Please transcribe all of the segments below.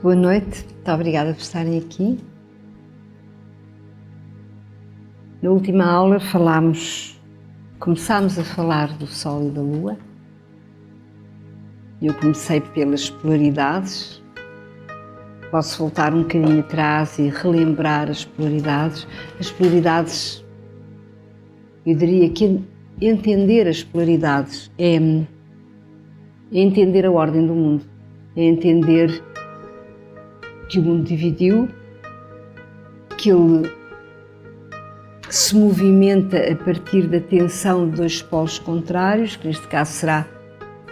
Boa noite, muito obrigada por estarem aqui. Na última aula começámos a falar do Sol e da Lua. Eu comecei pelas polaridades. Posso voltar um bocadinho atrás e relembrar as polaridades. As polaridades, eu diria que entender as polaridades é entender a ordem do mundo, é entender que o mundo dividiu, que ele se movimenta a partir da tensão de dois polos contrários, que neste caso será,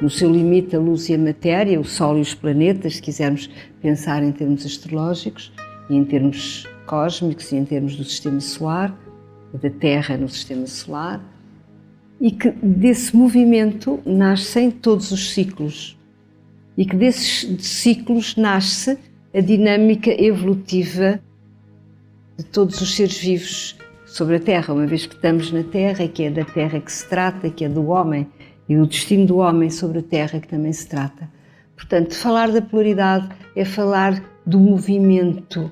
no seu limite, a luz e a matéria, o Sol e os planetas, se quisermos pensar em termos astrológicos, e em termos cósmicos, e em termos do Sistema Solar, da Terra no Sistema Solar, e que desse movimento nascem todos os ciclos, e que desses ciclos nasce a dinâmica evolutiva de todos os seres vivos sobre a Terra, uma vez que estamos na Terra e que é da Terra que se trata, que é do homem e do destino do homem sobre a Terra que também se trata. Portanto, falar da polaridade é falar do movimento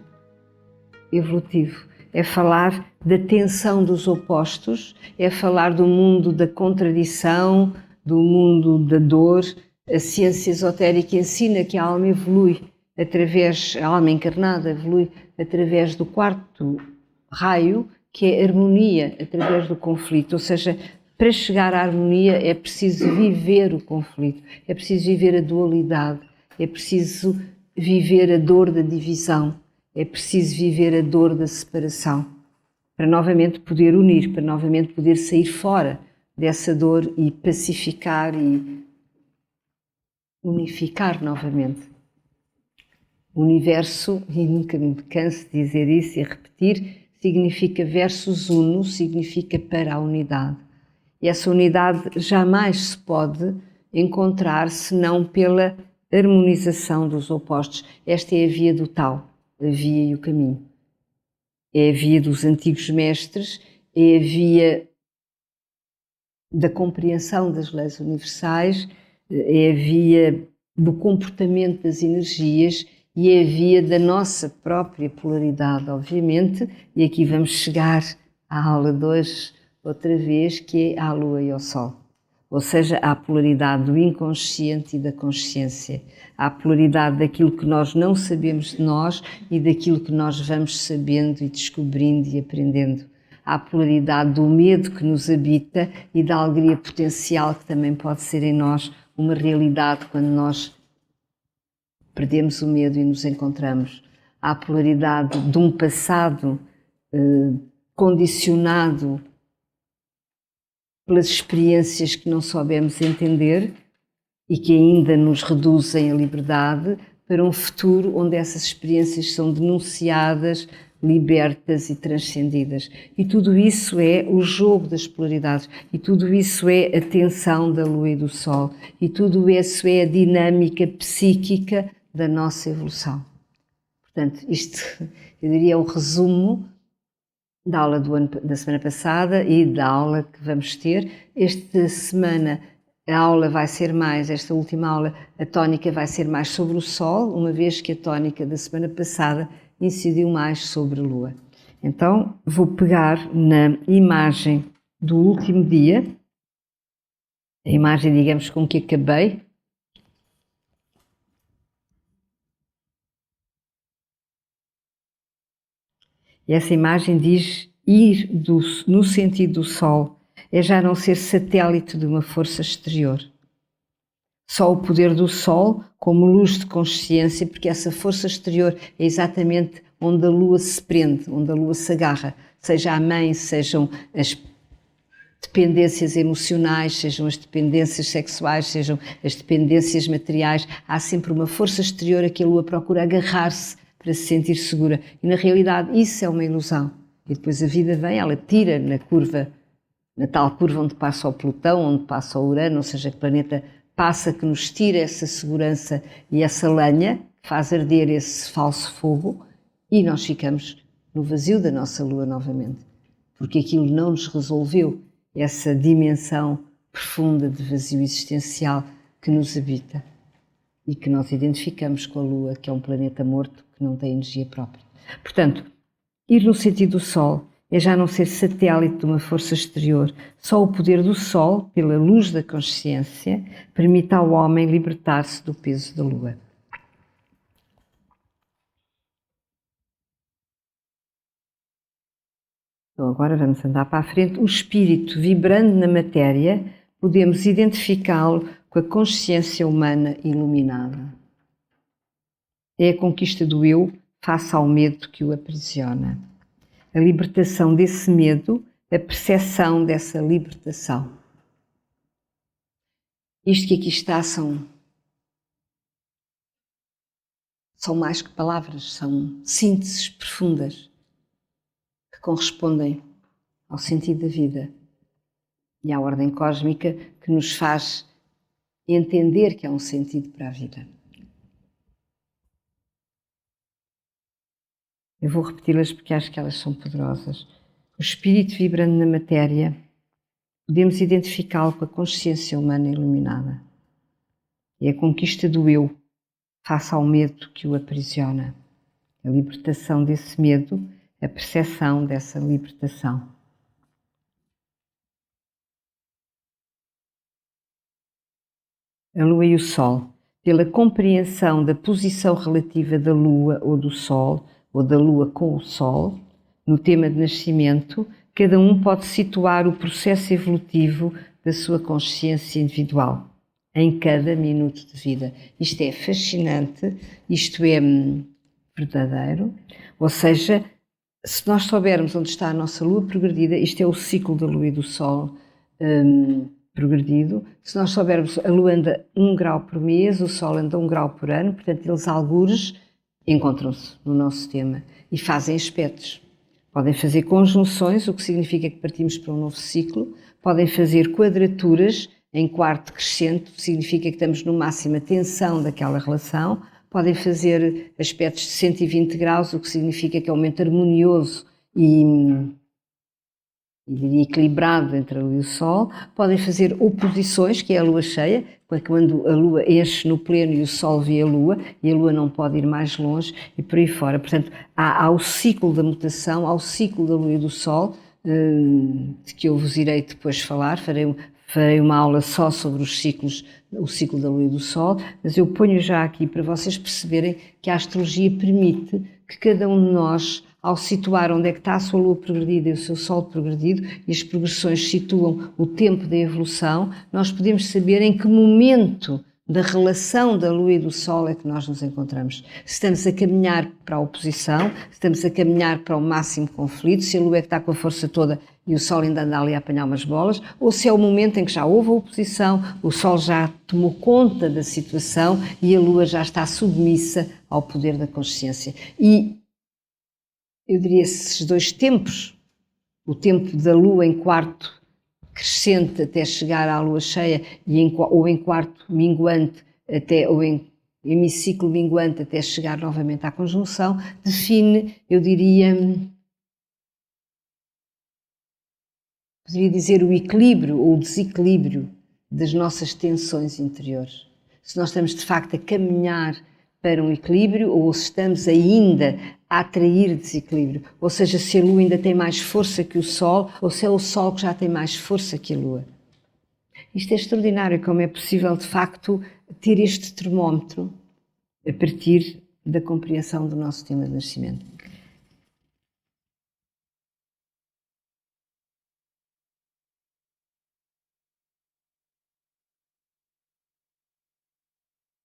evolutivo, é falar da tensão dos opostos, é falar do mundo da contradição, do mundo da dor. A ciência esotérica ensina que a alma evolui a alma encarnada evolui através do quarto raio, que é a harmonia, através do conflito. Ou seja, para chegar à harmonia é preciso viver o conflito, é preciso viver a dualidade, é preciso viver a dor da divisão, é preciso viver a dor da separação, para novamente poder unir, para novamente poder sair fora dessa dor e pacificar e unificar novamente. O universo, e nunca me canso de dizer isso e repetir, significa versus uno, significa para a unidade. E essa unidade jamais se pode encontrar senão pela harmonização dos opostos. Esta é a via do Tao, a via e o caminho. É a via dos antigos mestres, é a via da compreensão das leis universais, é a via do comportamento das energias e é a via da nossa própria polaridade, obviamente, e aqui vamos chegar à aula de hoje outra vez, que é à Lua e ao Sol. Ou seja, à polaridade do inconsciente e da consciência, à polaridade daquilo que nós não sabemos de nós e daquilo que nós vamos sabendo e descobrindo e aprendendo. À polaridade do medo que nos habita e da alegria potencial que também pode ser em nós uma realidade quando nós perdemos o medo e nos encontramos. Há a polaridade de um passado condicionado pelas experiências que não soubemos entender e que ainda nos reduzem a liberdade, para um futuro onde essas experiências são denunciadas, libertas e transcendidas. E tudo isso é o jogo das polaridades, e tudo isso é a tensão da Lua e do Sol, e tudo isso é a dinâmica psíquica da nossa evolução. Portanto, isto, eu diria, é um resumo da aula da semana passada e da aula que vamos ter. Esta semana a aula vai ser mais, esta última aula, a tónica vai ser mais sobre o Sol, uma vez que a tónica da semana passada incidiu mais sobre a Lua. Então, vou pegar na imagem do último dia, a imagem, digamos, com que acabei. E essa imagem diz ir no sentido do Sol, é já não ser satélite de uma força exterior. Só o poder do Sol como luz de consciência, porque essa força exterior é exatamente onde a Lua se prende, onde a Lua se agarra, seja a mãe, sejam as dependências emocionais, sejam as dependências sexuais, sejam as dependências materiais, há sempre uma força exterior a que a Lua procura agarrar-se para se sentir segura. E na realidade isso é uma ilusão. E depois a vida vem, ela tira na tal curva onde passa o Plutão, onde passa o Urano, ou seja, que planeta passa, que nos tira essa segurança e essa lenha, que faz arder esse falso fogo, e nós ficamos no vazio da nossa Lua novamente. Porque aquilo não nos resolveu essa dimensão profunda de vazio existencial que nos habita. e que nós identificamos com a Lua, que é um planeta morto que não tem energia própria. Portanto, ir no sentido do Sol é já não ser satélite de uma força exterior. Só o poder do Sol, pela luz da consciência, permite ao homem libertar-se do peso da Lua. Então agora vamos andar para a frente. O espírito vibrando na matéria, podemos identificá-lo com a consciência humana iluminada. É a conquista do eu face ao medo que o aprisiona. A libertação desse medo, a percepção dessa libertação. Isto que aqui está são mais que palavras, são sínteses profundas que correspondem ao sentido da vida e à ordem cósmica que nos faz entender que há um sentido para a vida. Eu vou repeti-las porque acho que elas são poderosas. O espírito vibrando na matéria, podemos identificá-lo com a consciência humana iluminada. É a conquista do eu face ao medo que o aprisiona. A libertação desse medo, a percepção dessa libertação. A Lua e o Sol, pela compreensão da posição relativa da Lua ou do Sol, ou da Lua com o Sol, no tema de nascimento, cada um pode situar o processo evolutivo da sua consciência individual, em cada minuto de vida. Isto é fascinante, isto é verdadeiro, ou seja, se nós soubermos onde está a nossa Lua progredida, isto é o ciclo da Lua e do Sol progredido, se nós soubermos, a Lua anda 1 grau por mês, o Sol anda 1 grau por ano, portanto eles algures encontram-se no nosso tema e fazem aspectos. Podem fazer conjunções, o que significa que partimos para um novo ciclo, podem fazer quadraturas em quarto crescente, o que significa que estamos no máxima tensão daquela relação, podem fazer aspectos de 120 graus, o que significa que é um momento harmonioso e equilibrado entre a Lua e o Sol, podem fazer oposições, que é a Lua cheia, quando a Lua enche no pleno e o Sol vê a Lua, e a Lua não pode ir mais longe, e por aí fora. Portanto, há o ciclo da mutação, há o ciclo da Lua e do Sol, de que eu vos irei depois falar, farei uma aula só sobre os ciclos, o ciclo da Lua e do Sol, mas eu ponho já aqui para vocês perceberem que a astrologia permite que cada um de nós, ao situar onde é que está a sua Lua progredida e o seu Sol progredido, e as progressões situam o tempo da evolução, nós podemos saber em que momento da relação da Lua e do Sol é que nós nos encontramos. Se estamos a caminhar para a oposição, se estamos a caminhar para o máximo conflito, se a Lua é que está com a força toda e o Sol ainda anda ali a apanhar umas bolas, ou se é o momento em que já houve a oposição, o Sol já tomou conta da situação e a Lua já está submissa ao poder da consciência. E eu diria esses dois tempos, o tempo da Lua em quarto crescente até chegar à Lua cheia ou em quarto minguante ou em hemiciclo minguante até chegar novamente à conjunção, define, eu poderia dizer o equilíbrio ou o desequilíbrio das nossas tensões interiores. Se nós estamos de facto a caminhar para um equilíbrio ou se estamos ainda a atrair desequilíbrio, ou seja, se a Lua ainda tem mais força que o Sol ou se é o Sol que já tem mais força que a Lua. Isto é extraordinário, como é possível de facto ter este termómetro a partir da compreensão do nosso tema de nascimento.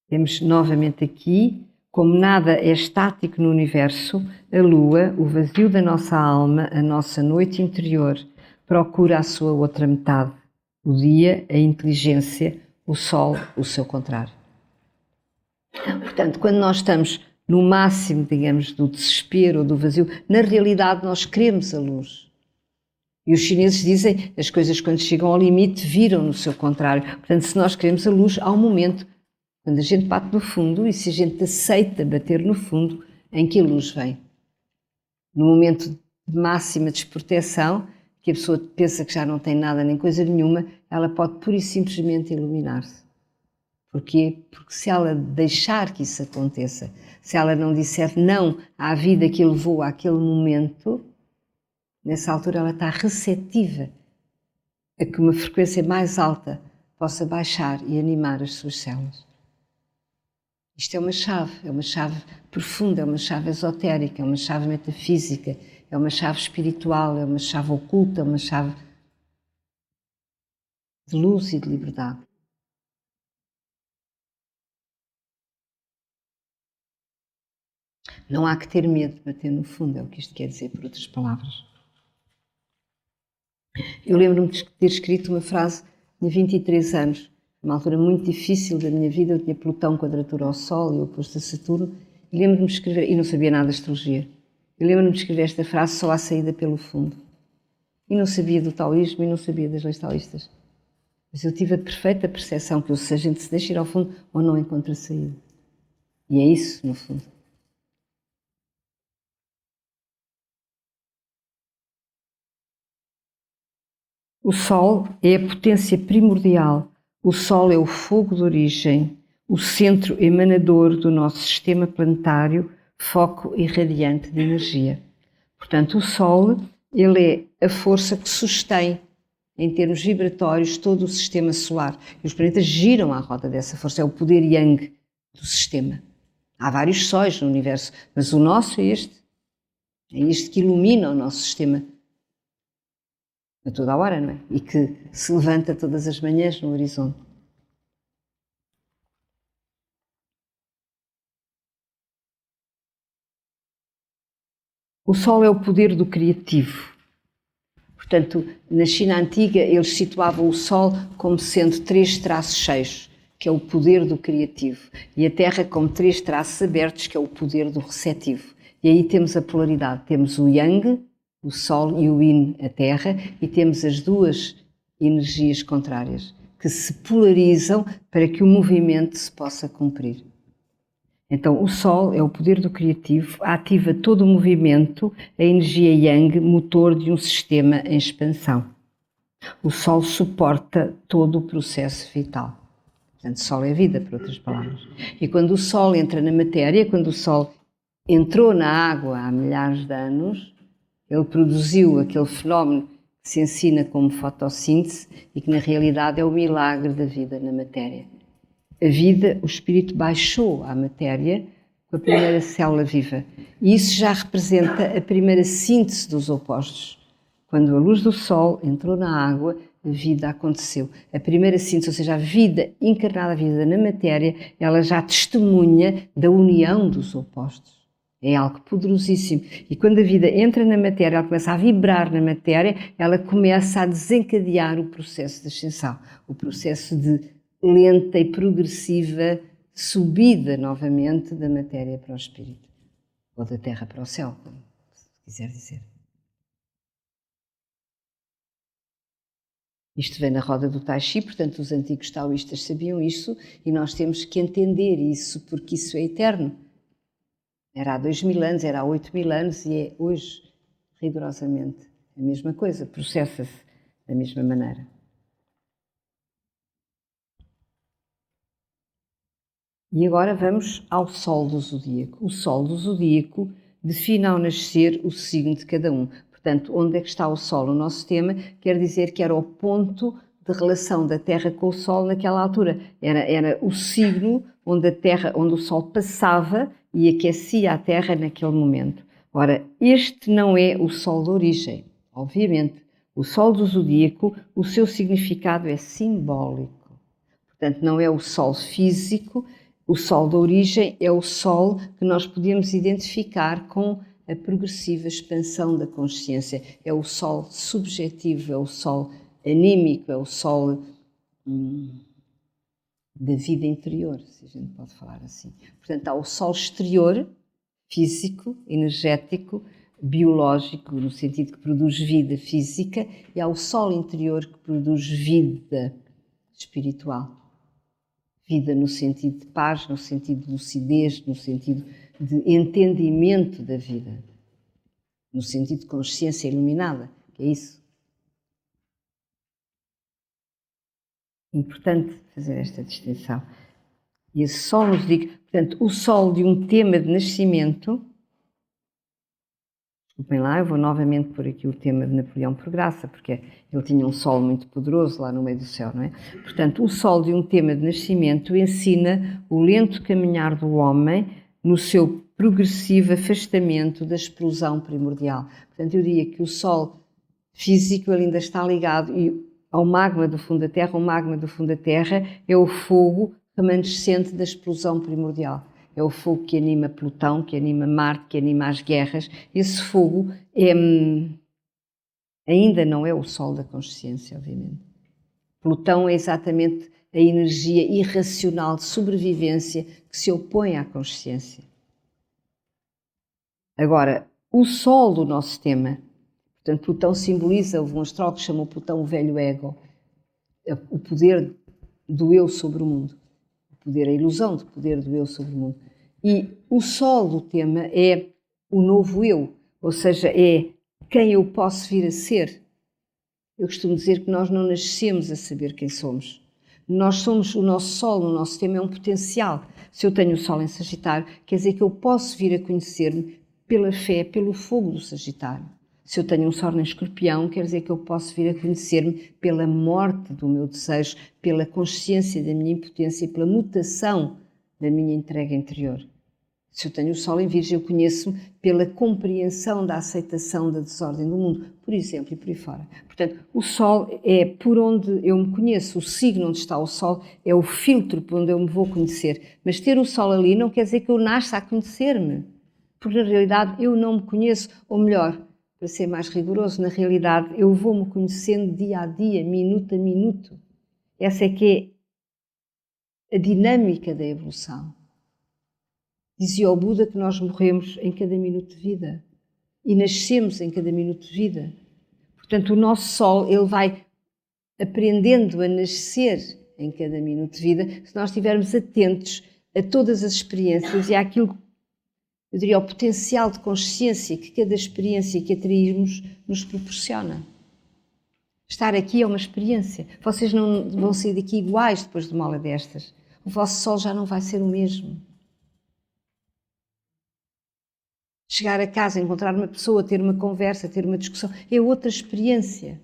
Temos novamente aqui, como nada é estático no universo, a Lua, o vazio da nossa alma, a nossa noite interior, procura a sua outra metade, o dia, a inteligência, o Sol, o seu contrário. Portanto, quando nós estamos no máximo, digamos, do desespero ou do vazio, na realidade nós queremos a luz. E os chineses dizem, as coisas quando chegam ao limite viram no seu contrário. Portanto, se nós queremos a luz, há um momento quando a gente bate no fundo e se a gente aceita bater no fundo, em que a luz vem. No momento de máxima desproteção, que a pessoa pensa que já não tem nada nem coisa nenhuma, ela pode pura e simplesmente iluminar-se. Porquê? Porque se ela deixar que isso aconteça, se ela não disser não à vida que levou àquele momento, nessa altura ela está receptiva a que uma frequência mais alta possa baixar e animar as suas células. Isto é uma chave profunda, é uma chave esotérica, é uma chave metafísica, é uma chave espiritual, é uma chave oculta, é uma chave de luz e de liberdade. Não há que ter medo de bater no fundo, é o que isto quer dizer, por outras palavras. Eu lembro-me de ter escrito uma frase, tinha 23 anos, uma altura muito difícil da minha vida, eu tinha Plutão quadratura ao Sol e o oposto a Saturno, e lembro-me de escrever, e não sabia nada de astrologia, eu lembro-me de escrever esta frase só à saída pelo fundo. E não sabia do taoísmo e não sabia das leis taoístas. Mas eu tive a perfeita percepção que se a gente se deixa ir ao fundo ou não encontra saída. E é isso, no fundo. O Sol é a potência primordial. O Sol é o fogo de origem, o centro emanador do nosso sistema planetário, foco irradiante de energia. Portanto, o Sol, ele é a força que sustém, em termos vibratórios, todo o sistema solar. E os planetas giram à roda dessa força, é o poder yang do sistema. Há vários sóis no universo, mas o nosso é este que ilumina o nosso sistema a toda a hora, não é? E que se levanta todas as manhãs no horizonte. O Sol é o poder do criativo. Portanto, na China antiga, eles situavam o Sol como sendo 3 traços cheios, que é o poder do criativo, e a Terra como 3 traços abertos, que é o poder do receptivo. E aí temos a polaridade, temos o Yang, o Sol, e o Yin, a Terra, e temos as duas energias contrárias, que se polarizam para que o movimento se possa cumprir. Então, o Sol é o poder do criativo, ativa todo o movimento, a energia Yang, motor de um sistema em expansão. O Sol suporta todo o processo vital. Portanto, o Sol é vida, por outras palavras. E quando o Sol entra na matéria, quando o Sol entrou na água há milhares de anos, ele produziu aquele fenómeno que se ensina como fotossíntese e que na realidade é o milagre da vida na matéria. A vida, o espírito baixou à matéria com a primeira célula viva. E isso já representa a primeira síntese dos opostos. Quando a luz do Sol entrou na água, a vida aconteceu. A primeira síntese, ou seja, a vida encarnada, a vida na matéria, ela já testemunha da união dos opostos. É algo poderosíssimo. E quando a vida entra na matéria, ela começa a vibrar na matéria, ela começa a desencadear o processo de ascensão, o processo de lenta e progressiva subida novamente da matéria para o espírito, ou da terra para o céu, se quiser dizer. Isto vem na roda do Tai Chi, portanto os antigos taoístas sabiam isso e nós temos que entender isso, porque isso é eterno. Era há 2000 anos, era há 8000 anos e é hoje rigorosamente a mesma coisa, processa-se da mesma maneira. E agora vamos ao Sol do Zodíaco. O Sol do Zodíaco define ao nascer o signo de cada um. Portanto, onde é que está o Sol? O nosso tema quer dizer que era o ponto de relação da Terra com o Sol naquela altura. Era o signo onde a Terra, onde o Sol passava e aquecia a Terra naquele momento. Ora, este não é o Sol de origem, obviamente. O Sol do Zodíaco, o seu significado é simbólico. Portanto, não é o Sol físico. O Sol da origem é o Sol que nós podemos identificar com a progressiva expansão da consciência. É o Sol subjetivo, é o Sol anímico, é o Sol da vida interior, se a gente pode falar assim. Portanto, há o Sol exterior, físico, energético, biológico, no sentido que produz vida física, e há o Sol interior que produz vida espiritual. Vida no sentido de paz, no sentido de lucidez, no sentido de entendimento da vida, no sentido de consciência iluminada, que é isso. Importante fazer esta distinção. E esse Sol nos diz, portanto, o Sol de um tema de nascimento. Desculpem lá, eu vou novamente pôr aqui o tema de Napoleão por graça, porque ele tinha um Sol muito poderoso lá no meio do céu, não é? Portanto, o Sol de um tema de nascimento ensina o lento caminhar do homem no seu progressivo afastamento da explosão primordial. Portanto, eu diria que o Sol físico ele ainda está ligado ao magma do fundo da Terra. O magma do fundo da Terra é o fogo remanescente da explosão primordial. É o fogo que anima Plutão, que anima Marte, que anima as guerras. Esse fogo ainda não é o Sol da consciência, obviamente. Plutão é exatamente a energia irracional de sobrevivência que se opõe à consciência. Agora, o Sol do nosso tema, portanto, Plutão simboliza, houve um astrólogo que chamou Plutão o velho ego, o poder do eu sobre o mundo. Poder, a ilusão de poder do eu sobre o mundo. E o Sol do tema é o novo eu, ou seja, é quem eu posso vir a ser. Eu costumo dizer que nós não nascemos a saber quem somos. Nós somos, o nosso Sol, no nosso tema é um potencial. Se eu tenho o Sol em Sagitário, quer dizer que eu posso vir a conhecer-me pela fé, pelo fogo do Sagitário. Se eu tenho um Sol em Escorpião, quer dizer que eu posso vir a conhecer-me pela morte do meu desejo, pela consciência da minha impotência e pela mutação da minha entrega interior. Se eu tenho o Sol em Virgem, eu conheço-me pela compreensão da aceitação da desordem do mundo, por exemplo, e por aí fora. Portanto, o Sol é por onde eu me conheço, o signo onde está o Sol é o filtro por onde eu me vou conhecer. Mas ter o Sol ali não quer dizer que eu nasça a conhecer-me, porque na realidade eu não me conheço, ou melhor, para ser mais rigoroso, na realidade eu vou-me conhecendo dia a dia, minuto a minuto. Essa é que é a dinâmica da evolução. Dizia o Buda que nós morremos em cada minuto de vida e nascemos em cada minuto de vida. Portanto, o nosso Sol, ele vai aprendendo a nascer em cada minuto de vida se nós estivermos atentos a todas as experiências e àquilo, eu diria, ao potencial de consciência que cada experiência que atrairmos nos proporciona. Estar aqui é uma experiência. Vocês não vão sair daqui iguais depois de uma aula destas. O vosso Sol já não vai ser o mesmo. Chegar a casa, encontrar uma pessoa, ter uma conversa, ter uma discussão, é outra experiência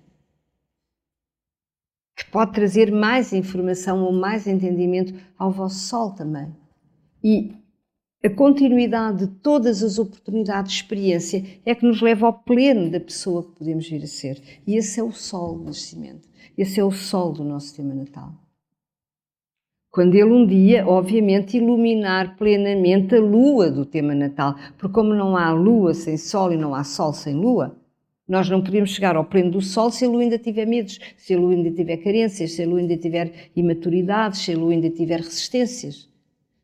que pode trazer mais informação ou mais entendimento ao vosso Sol também. E a continuidade de todas as oportunidades de experiência é que nos leva ao pleno da pessoa que podemos vir a ser. E esse é o Sol do nascimento. Esse é o Sol do nosso tema natal. Quando ele um dia, obviamente, iluminar plenamente a Lua do tema natal. Porque como não há Lua sem Sol e não há Sol sem Lua, nós não podemos chegar ao pleno do Sol se a Lua ainda tiver medos, se a Lua ainda tiver carências, se a Lua ainda tiver imaturidades, se a Lua ainda tiver resistências.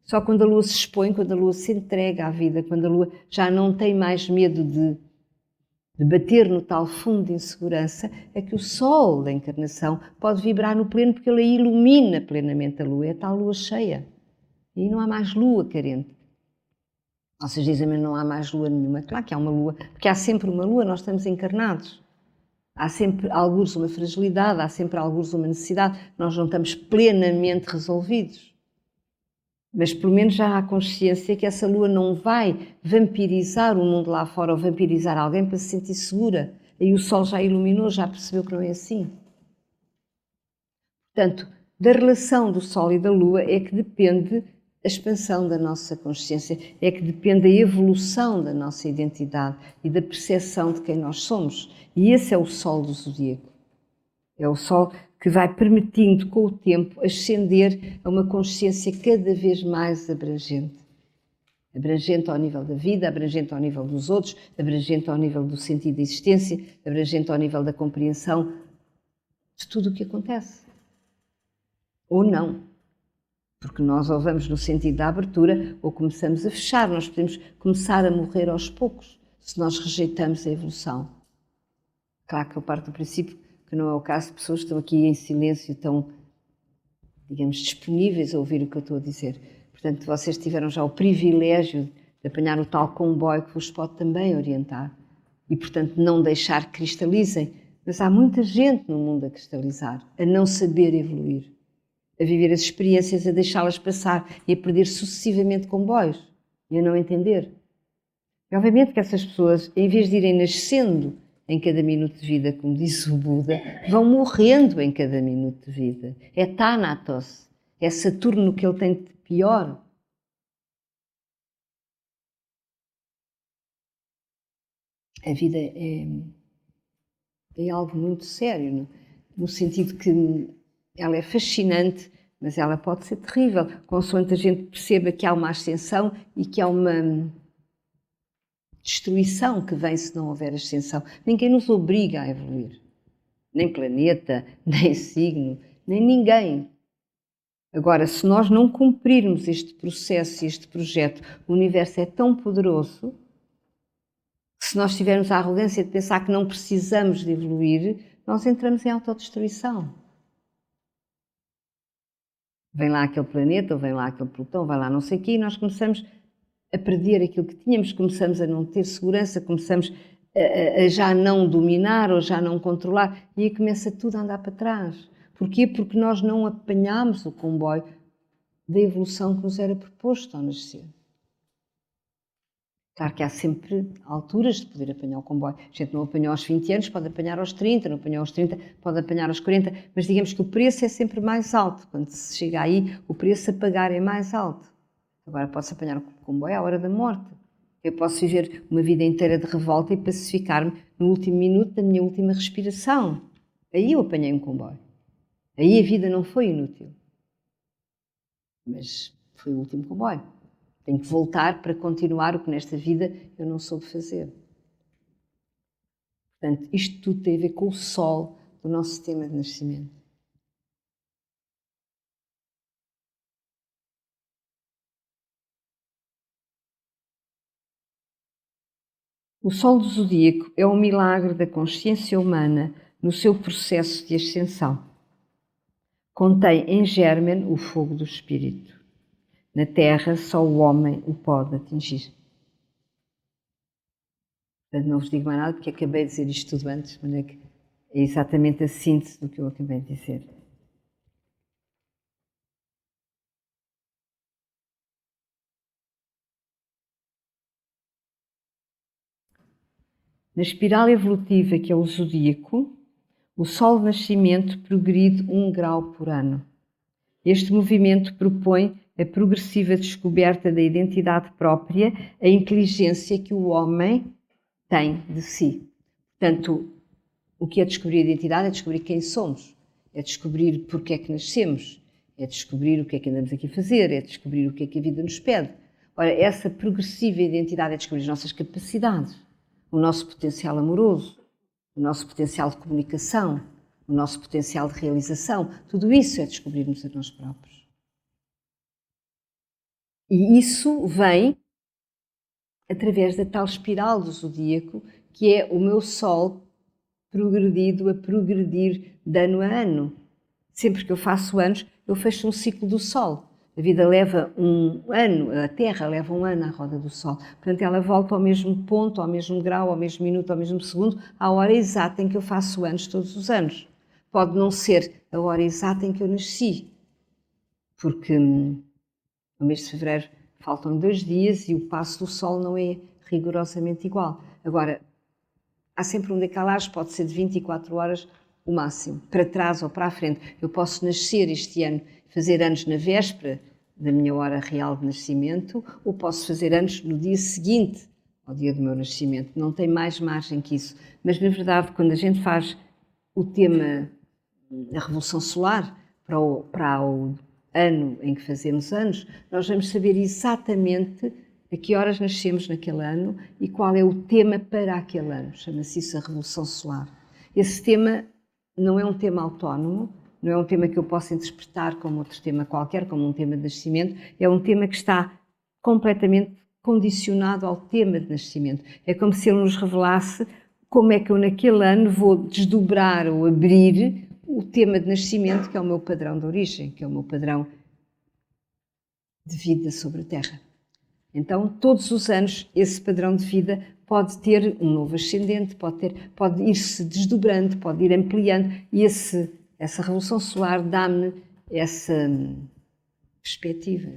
Só quando a Lua se expõe, quando a Lua se entrega à vida, quando a Lua já não tem mais medo de bater no tal fundo de insegurança, é que o Sol da encarnação pode vibrar no pleno, porque ele ilumina plenamente a Lua, é a tal Lua cheia. E aí não há mais Lua carente. Vocês dizem, mas não há mais Lua nenhuma. Claro que há uma Lua, porque há sempre uma Lua, nós estamos encarnados. Há sempre alguns uma fragilidade, há sempre alguns uma necessidade, nós não estamos plenamente resolvidos. Mas pelo menos já há consciência que essa Lua não vai vampirizar o mundo lá fora ou vampirizar alguém para se sentir segura. Aí o Sol já iluminou, já percebeu que não é assim. Portanto, da relação do Sol e da Lua é que depende a expansão da nossa consciência, é que depende a evolução da nossa identidade e da percepção de quem nós somos. E esse é o Sol do Zodíaco. É o Sol que vai permitindo, com o tempo, ascender a uma consciência cada vez mais abrangente. Abrangente ao nível da vida, abrangente ao nível dos outros, abrangente ao nível do sentido da existência, abrangente ao nível da compreensão de tudo o que acontece. Ou não. Porque nós ou vamos no sentido da abertura ou começamos a fechar. Nós podemos começar a morrer aos poucos se nós rejeitamos a evolução. Claro que eu parto do princípio que não é o caso de pessoas que estão aqui em silêncio, tão, digamos, disponíveis a ouvir o que eu estou a dizer. Portanto, vocês tiveram já o privilégio de apanhar o tal comboio que vos pode também orientar. E, portanto, não deixar que cristalizem. Mas há muita gente no mundo a cristalizar, a não saber evoluir. a viver as experiências, a deixá-las passar e a perder sucessivamente comboios e a não entender. E obviamente que essas pessoas, em vez de irem nascendo em cada minuto de vida, como disse o Buda, vão morrendo em cada minuto de vida. É Thanatos, é Saturno que ele tem de pior. A vida é algo muito sério, no sentido que ela é fascinante, mas ela pode ser terrível, consoante a gente perceba que há uma ascensão e que há uma destruição que vem se não houver ascensão. Ninguém nos obriga a evoluir. Nem planeta, nem signo, nem ninguém. Agora, se nós não cumprirmos este processo, este projeto, o universo é tão poderoso que se nós tivermos a arrogância de pensar que não precisamos de evoluir, nós entramos em autodestruição. Vem lá aquele planeta, ou vem lá aquele Plutão, vai lá não sei o quê, e nós começamos a perder aquilo que tínhamos, começamos a não ter segurança, começamos a já não dominar ou já não controlar, e aí começa tudo a andar para trás. Porquê? Porque nós não apanhámos o comboio da evolução que nos era proposto ao nascer. Claro que há sempre alturas de poder apanhar o comboio. A gente não apanhou aos 20 anos, pode apanhar aos 30, não apanhou aos 30, pode apanhar aos 40, mas digamos que o preço é sempre mais alto. Quando se chega aí, o preço a pagar é mais alto. Agora posso apanhar o comboio à hora da morte. Eu posso viver uma vida inteira de revolta e pacificar-me no último minuto da minha última respiração. Aí eu apanhei um comboio. Aí a vida não foi inútil. Mas foi o último comboio. Tenho que voltar para continuar o que nesta vida eu não soube fazer. Portanto, isto tudo tem a ver com o Sol do nosso sistema de nascimento. O Sol do Zodíaco é um milagre da consciência humana no seu processo de ascensão. Contém em germen o fogo do espírito. Na Terra, só o homem o pode atingir. Portanto, não vos digo mais nada, porque acabei de dizer isto tudo antes, mas é exatamente a síntese do que eu acabei de dizer. Na espiral evolutiva que é o zodíaco, o Sol de nascimento progride 1 grau por ano. Este movimento propõe a progressiva descoberta da identidade própria, a inteligência que o homem tem de si. Portanto, o que é descobrir a identidade é descobrir quem somos, é descobrir porque é que nascemos, é descobrir o que é que andamos aqui a fazer, é descobrir o que é que a vida nos pede. Ora, essa progressiva identidade é descobrir as nossas capacidades, o nosso potencial amoroso, o nosso potencial de comunicação, o nosso potencial de realização. Tudo isso é descobrirmos a nós próprios. E isso vem através da tal espiral do zodíaco, que é o meu Sol progredido a progredir de ano a ano. Sempre que eu faço anos, eu fecho um ciclo do Sol. A vida leva um ano, a Terra leva um ano à roda do Sol. Portanto, ela volta ao mesmo ponto, ao mesmo grau, ao mesmo minuto, ao mesmo segundo, à hora exata em que eu faço anos todos os anos. Pode não ser a hora exata em que eu nasci, porque no mês de fevereiro faltam 2 dias e o passo do Sol não é rigorosamente igual. Agora, há sempre um decalagem, pode ser de 24 horas o máximo, para trás ou para a frente. Eu posso nascer este ano, fazer anos na véspera da minha hora real de nascimento, ou posso fazer anos no dia seguinte ao dia do meu nascimento. Não tem mais margem que isso. Mas, na verdade, quando a gente faz o tema da Revolução Solar para o ano em que fazemos anos, nós vamos saber exatamente a que horas nascemos naquele ano e qual é o tema para aquele ano. Chama-se isso a Revolução Solar. Esse tema não é um tema autónomo, não é um tema que eu possa interpretar como outro tema qualquer, como um tema de nascimento, é um tema que está completamente condicionado ao tema de nascimento. É como se ele nos revelasse como é que eu naquele ano vou desdobrar ou abrir o tema de nascimento, que é o meu padrão de origem, que é o meu padrão de vida sobre a Terra. Então, todos os anos, esse padrão de vida pode ter um novo ascendente, pode ir-se desdobrando, pode ir ampliando, e essa Revolução Solar dá-me essa perspectiva.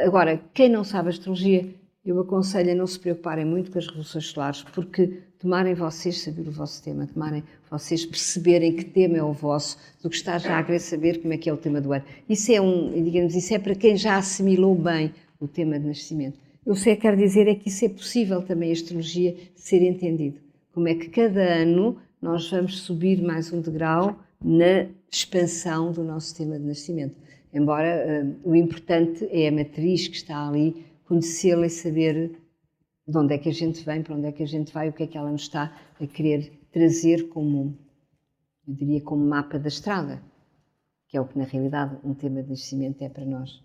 Agora, quem não sabe astrologia, eu aconselho a não se preocuparem muito com as revoluções solares, porque tomarem vocês saber o vosso tema, tomarem vocês perceberem que tema é o vosso, do que está já a querer saber como é que é o tema do ano. Isso é isso é para quem já assimilou bem o tema de nascimento. Eu sei quero dizer é que isso é possível também, a astrologia, ser entendido. Como é que cada ano nós vamos subir mais um degrau na expansão do nosso tema de nascimento. Embora o importante é a matriz que está ali, conhecê-la e saber de onde é que a gente vem, para onde é que a gente vai, o que é que ela nos está a querer trazer como, eu diria, como mapa da estrada, que é o que na realidade um tema de nascimento é para nós.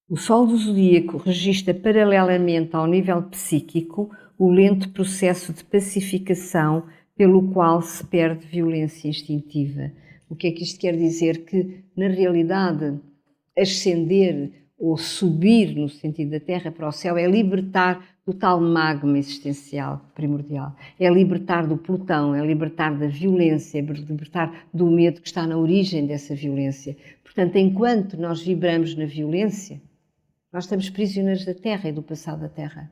O Sol do Zodíaco registra paralelamente ao nível psíquico o lento processo de pacificação pelo qual se perde violência instintiva. O que é que isto quer dizer? Que, na realidade, ascender ou subir no sentido da Terra para o céu é libertar do tal magma existencial primordial. É libertar do Plutão, é libertar da violência, é libertar do medo que está na origem dessa violência. Portanto, enquanto nós vibramos na violência, nós estamos prisioneiros da Terra e do passado da Terra.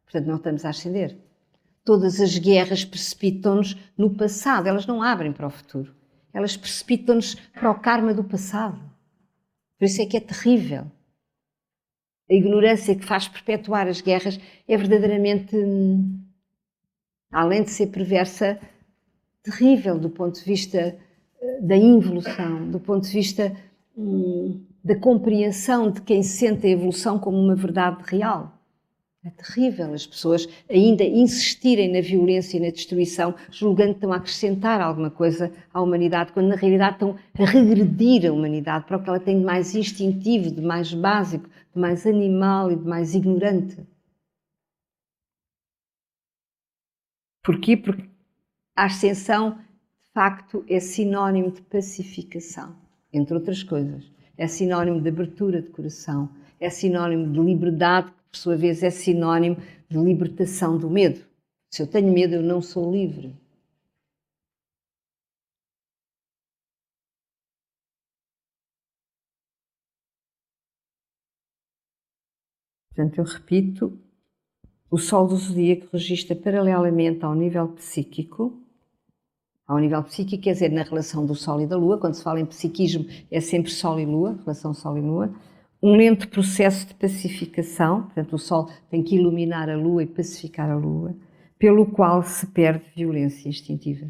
Portanto, não estamos a ascender. Todas as guerras precipitam-nos no passado, elas não abrem para o futuro. Elas precipitam-nos para o karma do passado. Por isso é que é terrível. A ignorância que faz perpetuar as guerras é verdadeiramente, além de ser perversa, terrível do ponto de vista da involução, do ponto de vista da compreensão de quem sente a evolução como uma verdade real. É terrível as pessoas ainda insistirem na violência e na destruição, julgando que estão a acrescentar alguma coisa à humanidade, quando na realidade estão a regredir a humanidade para o que ela tem de mais instintivo, de mais básico, de mais animal e de mais ignorante. Porquê? Porque a ascensão, de facto, é sinónimo de pacificação, entre outras coisas. É sinónimo de abertura de coração, é sinónimo de liberdade, que por sua vez é sinónimo de libertação do medo. Se eu tenho medo, eu não sou livre. Portanto, eu repito, o Sol do Zodíaco registra paralelamente ao nível psíquico. Ao nível psíquico, quer dizer, na relação do Sol e da Lua, quando se fala em psiquismo, é sempre Sol e Lua, relação Sol e Lua, um lento processo de pacificação, portanto, o Sol tem que iluminar a Lua e pacificar a Lua, pelo qual se perde violência instintiva.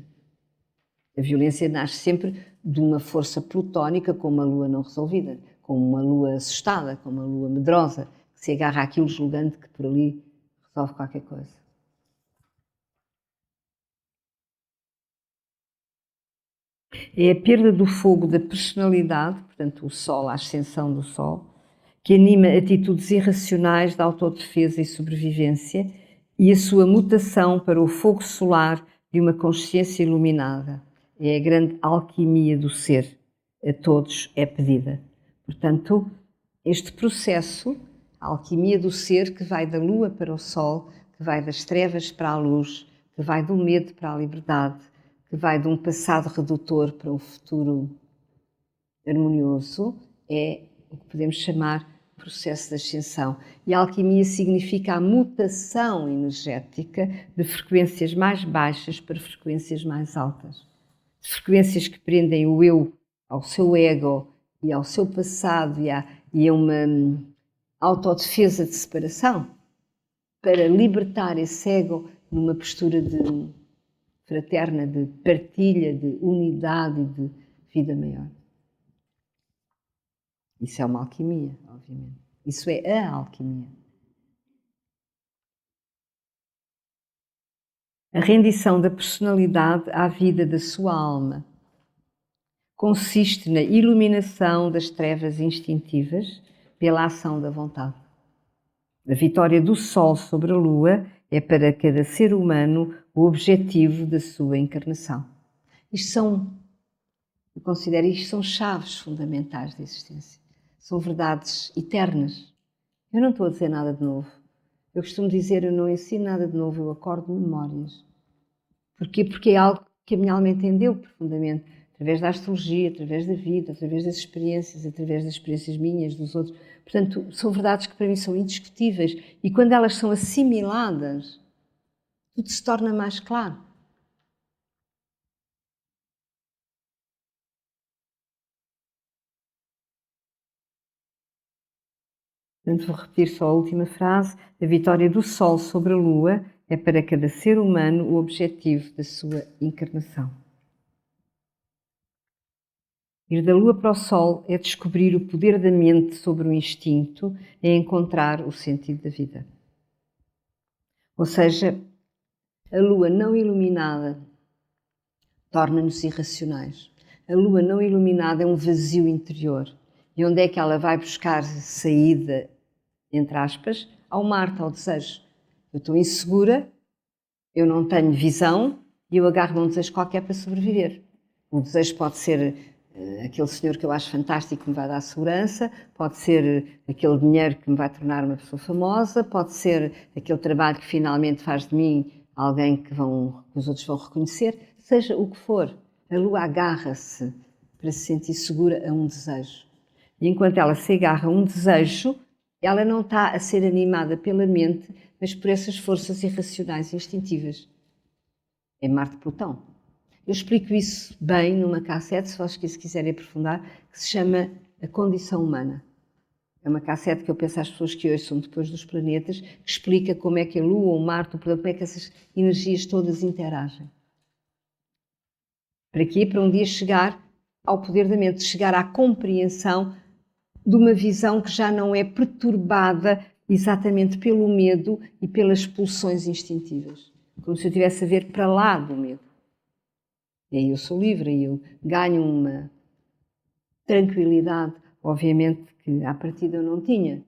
A violência nasce sempre de uma força plutónica com uma Lua não resolvida, com uma Lua assustada, com uma Lua medrosa, que se agarra àquilo julgando que por ali resolve qualquer coisa. É a perda do fogo da personalidade, portanto, o Sol, a ascensão do Sol, que anima atitudes irracionais de autodefesa e sobrevivência, e a sua mutação para o fogo solar de uma consciência iluminada. É a grande alquimia do ser. A todos é pedida. Portanto, este processo, a alquimia do ser, que vai da Lua para o Sol, que vai das trevas para a luz, que vai do medo para a liberdade, que vai de um passado redutor para um futuro harmonioso, é o que podemos chamar processo de ascensão. E a alquimia significa a mutação energética de frequências mais baixas para frequências mais altas. De frequências que prendem o eu ao seu ego e ao seu passado e a uma autodefesa de separação, para libertar esse ego numa postura de fraterna, de partilha, de unidade e de vida maior. Isso é uma alquimia, obviamente. Isso é a alquimia. A rendição da personalidade à vida da sua alma consiste na iluminação das trevas instintivas pela ação da vontade. A vitória do Sol sobre a Lua é para cada ser humano o objetivo da sua encarnação. Eu considero isto são chaves fundamentais da existência. São verdades eternas. Eu não estou a dizer nada de novo. Eu costumo dizer, eu não ensino nada de novo, eu acordo memórias. Porquê? Porque é algo que a minha alma entendeu profundamente, através da astrologia, através da vida, através das experiências minhas, dos outros. Portanto, são verdades que para mim são indiscutíveis e quando elas são assimiladas, tudo se torna mais claro. Portanto, vou repetir só a última frase. A vitória do Sol sobre a Lua é para cada ser humano o objetivo da sua encarnação. Ir da Lua para o Sol é descobrir o poder da mente sobre o instinto, é encontrar o sentido da vida. Ou seja, a Lua não iluminada torna-nos irracionais. A Lua não iluminada é um vazio interior. E onde é que ela vai buscar saída, entre aspas? Ao Marte, ao desejo. Eu estou insegura, eu não tenho visão e eu agarro um desejo qualquer para sobreviver. O desejo pode ser aquele senhor que eu acho fantástico que me vai dar segurança, pode ser aquele dinheiro que me vai tornar uma pessoa famosa, pode ser aquele trabalho que finalmente faz de mim alguém que os outros vão reconhecer, seja o que for. A Lua agarra-se para se sentir segura a um desejo. E enquanto ela se agarra a um desejo, ela não está a ser animada pela mente, mas por essas forças irracionais e instintivas. É Marte-Plutão. Eu explico isso bem numa cassete, se vocês quiserem aprofundar, que se chama A Condição Humana. É uma cassete que eu penso às pessoas que hoje são depois dos planetas, que explica como é que a Lua, o Marte, como é que essas energias todas interagem. Para quê? Para um dia chegar ao poder da mente, chegar à compreensão de uma visão que já não é perturbada exatamente pelo medo e pelas pulsões instintivas. Como se eu estivesse a ver para lá do medo. E aí eu sou livre e eu ganho uma tranquilidade, obviamente, que à partida eu não tinha.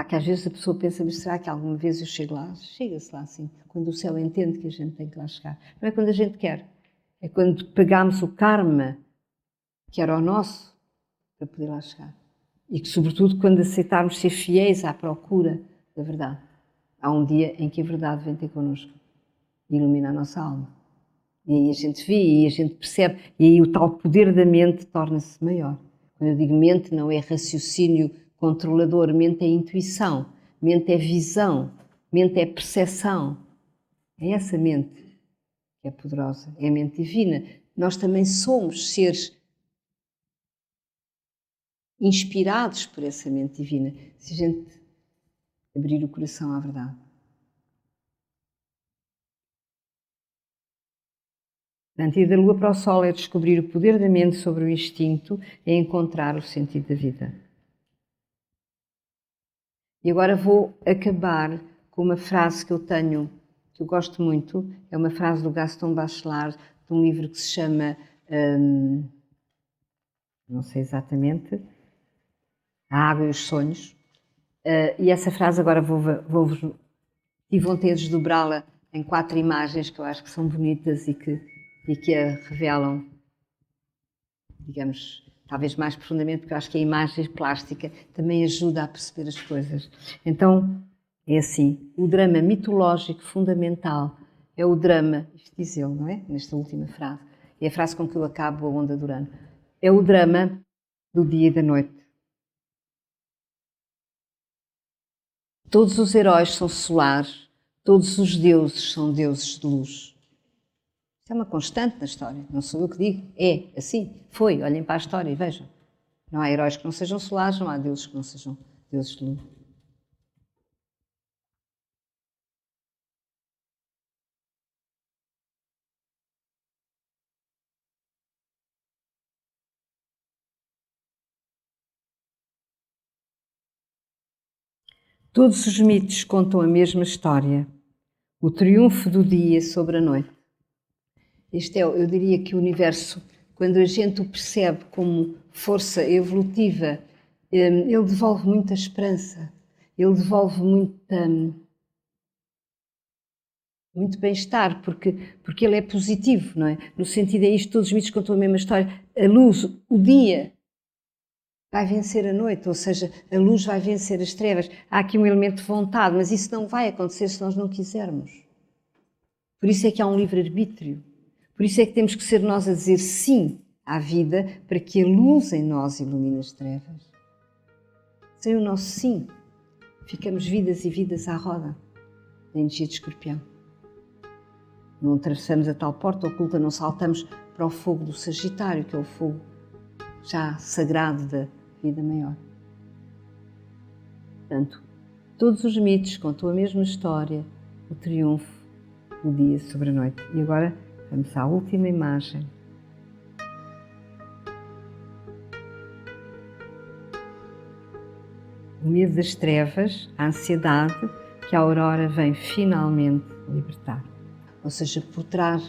Que às vezes a pessoa pensa, mas será que alguma vez eu chego lá? Chega-se lá assim, quando o céu entende que a gente tem que lá chegar. Não é quando a gente quer, é quando pagamos o karma que era o nosso para poder lá chegar. E que, sobretudo, quando aceitarmos ser fiéis à procura da verdade. Há um dia em que a verdade vem ter connosco e ilumina a nossa alma. E aí a gente vê, e aí a gente percebe, e aí o tal poder da mente torna-se maior. Quando eu digo mente, não é raciocínio controlador, mente é intuição, mente é visão, mente é percepção. É essa mente que é poderosa, é a mente divina. Nós também somos seres inspirados por essa mente divina, se a gente abrir o coração à verdade. Portanto, ir da Lua para o Sol é descobrir o poder da mente sobre o instinto, é encontrar o sentido da vida. E agora vou acabar com uma frase que eu tenho, que eu gosto muito, é uma frase do Gaston Bachelard, de um livro que se chama, não sei exatamente, A Água e os Sonhos. E essa frase agora tive vontade de desdobrá-la em 4 imagens que eu acho que são bonitas e que a revelam, digamos, talvez mais profundamente, porque eu acho que a imagem plástica também ajuda a perceber as coisas. Então, é assim, o drama mitológico fundamental é o drama, isto diz ele, não é? Nesta última frase, é a frase com que eu acabo a Onda de Urano, é o drama do dia e da noite. Todos os heróis são solares, todos os deuses são deuses de luz. Isso é uma constante na história, não sou eu que digo, é assim, foi, olhem para a história e vejam. Não há heróis que não sejam solares, não há deuses que não sejam deuses de luz. Todos os mitos contam a mesma história, o triunfo do dia sobre a noite. Este é, eu diria que o universo, quando a gente o percebe como força evolutiva, ele devolve muita esperança, ele devolve muito bem-estar, porque ele é positivo, não é? No sentido é isto, todos os mitos contam a mesma história. A luz, o dia, vai vencer a noite, ou seja, a luz vai vencer as trevas. Há aqui um elemento de vontade, mas isso não vai acontecer se nós não quisermos. Por isso é que há um livre-arbítrio. Por isso é que temos que ser nós a dizer sim à vida para que a luz em nós ilumine as trevas. Sem o nosso sim, ficamos vidas e vidas à roda da energia de Escorpião. Não atravessamos a tal porta oculta, não saltamos para o fogo do Sagitário, que é o fogo já sagrado da vida maior. Portanto, todos os mitos contam a mesma história, o triunfo do dia sobre a noite. E agora vamos à última imagem. O medo das trevas, a ansiedade que a aurora vem finalmente libertar. Ou seja, por trás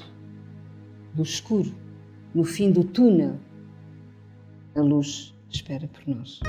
do escuro, no fim do túnel, a luz espera por nós.